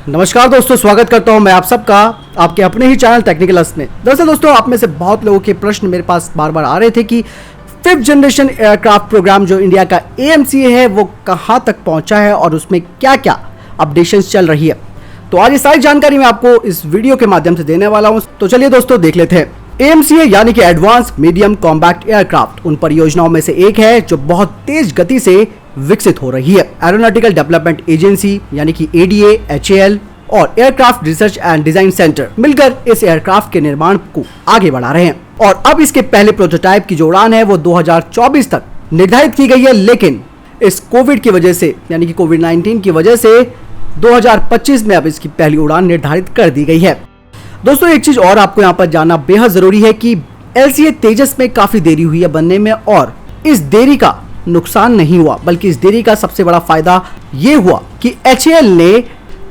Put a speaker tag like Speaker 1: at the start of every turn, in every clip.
Speaker 1: नमस्कार दोस्तों, स्वागत करता हूं मैं आप सबका आपके अपने ही चैनल टेक्निकल अस में। दरअसल दोस्तों, आप में से बहुत लोगों के प्रश्न मेरे पास बार बार आ रहे थे कि 5th जनरेशन एयरक्राफ्ट प्रोग्राम जो इंडिया का AMCA है वो कहां तक पहुंचा है और उसमें क्या क्या अपडेशंस चल रही है। तो आज ये सारी जानकारी मैं आपको इस वीडियो के माध्यम से देने वाला हूं। तो चलिए दोस्तों, देख लेते हैं। AMCA यानी कि एडवांस मीडियम कॉम्बैक्ट एयरक्राफ्ट उन परियोजनाओं में से एक है जो बहुत तेज गति से विकसित हो रही है। एरोनॉटिकल डेवलपमेंट एजेंसी यानी कि ADA, HAL और aircraft research and design centre मिलकर इस एयरक्राफ्ट के निर्माण को आगे बढ़ा रहे हैं और अब इसके पहले प्रोटोटाइप की जो उड़ान है वो 2024 तक निर्धारित की गई है, लेकिन इस कोविड की वजह से यानी कि कोविड-19 की वजह से 2025 में अब इसकी पहली उड़ान निर्धारित कर दी गई है। दोस्तों, एक चीज और आपको यहाँ पर जानना बेहद जरूरी है कि LCA तेजस में काफी देरी हुई है बनने में और इस देरी का नुकसान नहीं हुआ, बल्कि इस देरी का सबसे बड़ा फायदा ये हुआ कि HAL ने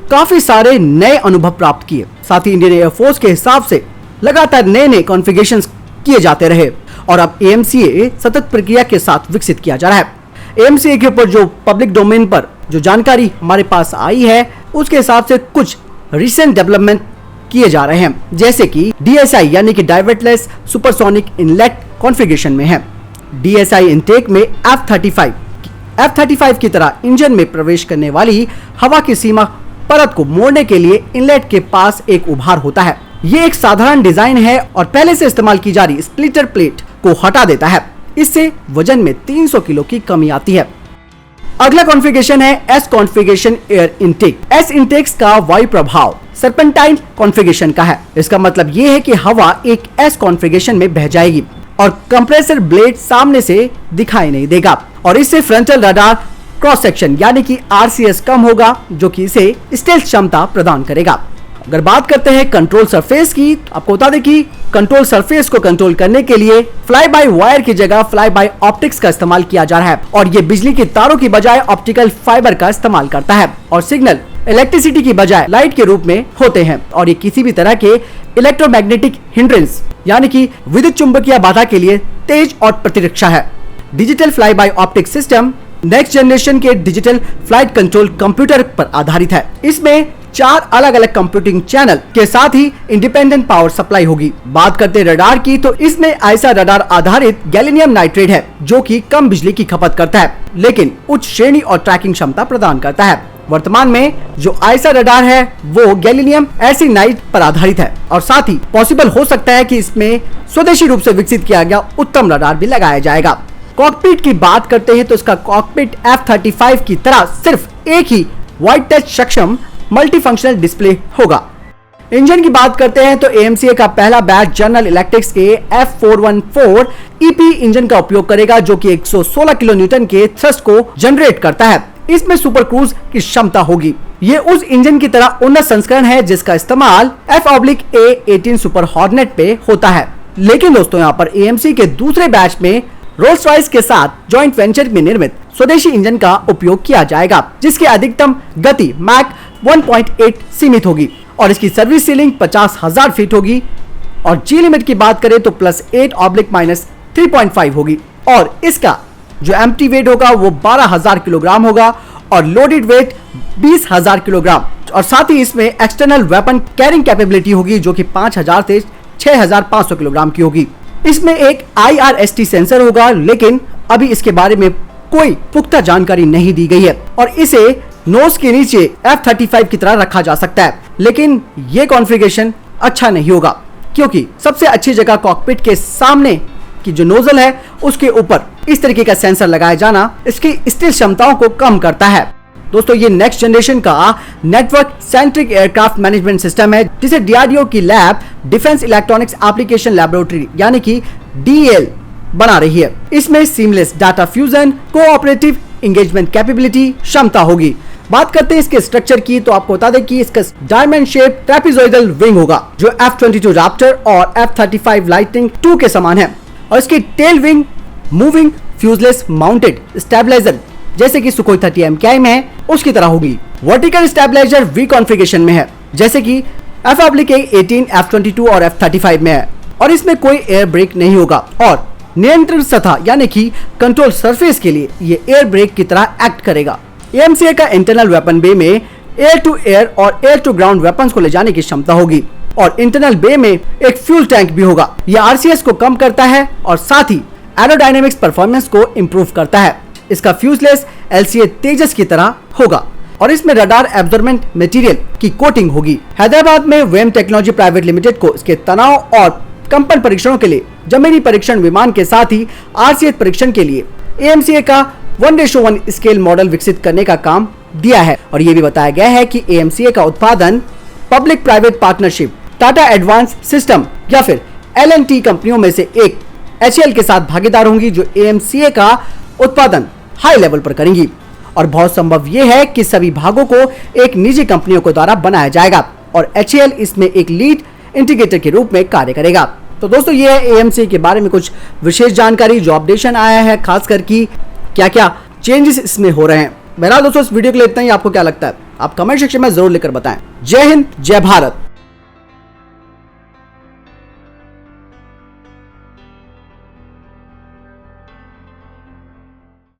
Speaker 1: काफी सारे नए अनुभव प्राप्त किए। साथ ही इंडियन एयरफोर्स के हिसाब से लगातार नए कॉन्फ़िगरेशंस किए जाते रहे और अब AMCA सतत प्रक्रिया के साथ विकसित किया जा रहा है। AMCA के ऊपर जो पब्लिक डोमेन पर जो जानकारी हमारे पास आई है उसके हिसाब से कुछ रिसेंट डेवलपमेंट किए जा रहे हैं, जैसे कि DSI यानी कि डाइवर्टलेस सुपरसोनिक इनलेट कॉन्फ़िगरेशन में है। DSI इनटेक में F-35 की तरह इंजन में प्रवेश करने वाली हवा की सीमा परत को मोड़ने के लिए इनलेट के पास एक उभार होता है। ये एक साधारण डिजाइन है और पहले से इस्तेमाल की जा रही स्प्लिटर प्लेट को हटा देता है। इससे वजन में 300 किलो की कमी आती है। अगला कॉन्फ़िगरेशन है S configuration air intake. S intakes का वायु प्रभाव सर्पेंटाइन कॉन्फ़िगरेशन का है। इसका मतलब ये है कि हवा एक S कॉन्फ़िगरेशन में बह जाएगी और कंप्रेसर ब्लेड सामने से दिखाई नहीं देगा और इससे फ्रंटल रडार क्रॉस सेक्शन यानी कि RCS कम होगा, जो कि इसे स्टेल्थ क्षमता प्रदान करेगा। अगर बात करते हैं कंट्रोल सरफेस की, आपको बता दें कि कंट्रोल सरफेस को कंट्रोल करने के लिए फ्लाई बाय वायर की जगह फ्लाई बाय ऑप्टिक्स का इस्तेमाल किया जा रहा है और ये बिजली की तारों की बजाय ऑप्टिकल फाइबर का इस्तेमाल करता है और सिग्नल इलेक्ट्रिसिटी की बजाय लाइट के रूप में होते हैं और ये किसी भी तरह के इलेक्ट्रोमैग्नेटिक हिंड्रेंस यानी कि विद्युत चुंबकीय बाधा के लिए तेज और प्रतिरक्षा है। Digital fly bye optic system next generation के डिजिटल फ्लाइट कंट्रोल कंप्यूटर पर आधारित है। इसमें 4 अलग अलग कंप्यूटिंग चैनल के साथ ही इंडिपेंडेंट पावर सप्लाई होगी। बात करते हैं रडार की, तो इसमें आईसा रडार आधारित गैलियम नाइट्रेट है जो कि कम बिजली की खपत करता है लेकिन उच्च श्रेणी और ट्रैकिंग क्षमता प्रदान करता है। वर्तमान में जो आईसा रडार है वो गैलियम आर्सेनाइड पर आधारित है और साथ ही पॉसिबल हो सकता है कि इसमें स्वदेशी रूप से विकसित किया गया उत्तम रडार भी लगाया जाएगा। कॉकपिट की बात करते हैं तो इसका कॉकपिट F-35 की तरह सिर्फ एक ही वाइड टच सक्षम मल्टी फंक्शनल डिस्प्ले होगा। इंजन की बात करते हैं तो AMCA का पहला बैच जनरल इलेक्ट्रिक्स के F414 EP इंजन का उपयोग करेगा जो कि 116 किलो न्यूटन के थ्रस्ट को जनरेट करता है। इसमें सुपर क्रूज की क्षमता होगी। ये उस इंजन की तरह उन्नत संस्करण है जिसका इस्तेमाल F/A-18 सुपर हॉर्नेट पे होता है। लेकिन दोस्तों, यहाँ पर AMCA के दूसरे बैच में रोल्स रॉयस के साथ जॉइंट वेंचर में निर्मित स्वदेशी इंजन का उपयोग किया जाएगा जिसकी अधिकतम गति मैक 1.8 सीमित होगी और इसकी सर्विस सीलिंग 50,000 फीट होगी और G लिमिट की बात करें तो +8/-3.5 होगी और इसका जो एम्प्टी वेट होगा वो 12,000 किलोग्राम होगा और लोडेड वेट 20,000 किलोग्राम और साथ ही इसमें एक्सटर्नल वेपन कैरिंग कैपेबिलिटी होगी जो कि 5,000 से 6,500 किलोग्राम की होगी। इसमें एक IRST सेंसर होगा लेकिन अभी इसके बारे में कोई पुख्ता जानकारी नहीं दी गई है और इसे नोज के नीचे F-35 की तरह रखा जा सकता है, लेकिन ये कॉन्फ़िगरेशन अच्छा नहीं होगा क्योंकि सबसे अच्छी जगह कॉकपिट के सामने की जो नोजल है उसके ऊपर इस तरीके का सेंसर लगाया जाना इसकी स्टील्थ क्षमताओं को कम करता है। दोस्तों, ये नेक्स्ट जनरेशन का network centric aircraft management system है जिसे DRDO की lab defence electronics application laboratory यानी कि DEL बना रही है। इसमें seamless data fusion, cooperative engagement capability क्षमता होगी। बात करते हैं इसके स्ट्रक्चर की, तो आपको बता दें कि इसका डायमंड शेप ट्रेपेजोइडल विंग होगा जो F-22 रैप्टर और F-35 लाइटनिंग 2 के समान है और इसकी tail wing moving fuselage mounted stabiliser जैसे कि सुखोई 30 MKI में है उसकी तरह होगी। वर्टिकल स्टेबलाइजर V कॉन्फ़िगरेशन में है जैसे कि F/A-18 F-22 और F-35 में है और इसमें कोई एयर ब्रेक नहीं होगा और नियंत्रण सतह यानी कि कंट्रोल सरफेस के लिए ये एयर ब्रेक की तरह एक्ट करेगा। AMCA का इंटरनल वेपन बे में एयर टू एयर और एयर टू ग्राउंड वेपन्स को ले जाने की क्षमता होगी और इंटरनल बे में एक फ्यूल टैंक भी होगा। यह आरसीएस को कम करता है और साथ ही एरोडायनेमिक्स परफॉर्मेंस को इम्प्रूव करता है। इसका फ्यूजलेस एलसीए तेजस की तरह होगा और इसमें रडार एब्जॉर्बेंट मटेरियल की कोटिंग होगी। हैदराबाद में वेम टेक्नोलॉजी प्राइवेट लिमिटेड को इसके तनाव और कंपन परीक्षणों के लिए जमीनी परीक्षण विमान के साथ ही आरसीएस परीक्षण के लिए एएमसीए का 1:1 स्केल मॉडल विकसित करने का काम दिया है और ये भी बताया गया है कि एएमसीए का उत्पादन public private partnership Tata advance system या फिर एल&टी कंपनियों में से एक HAL के साथ भागीदार होंगी जो एएमसीए का उत्पादन हाई लेवल पर करेंगी और बहुत संभव यह है कि सभी भागों को एक निजी कंपनियों के द्वारा बनाया जाएगा और HAL इसमें एक लीड इंटीग्रेटर के रूप में कार्य करेगा। तो दोस्तों ये है एएमसीए के बारे में कुछ विशेष जानकारी जो अपडेशन आया है, खासकर की क्या क्या चेंजेस इसमें हो रहे हैं। बहरहाल दोस्तों इस वीडियो के लिए इतना ही। आपको क्या लगता है आप कमेंट सेक्शन में जरूर लिखकर बताएं। जय हिंद, जय भारत।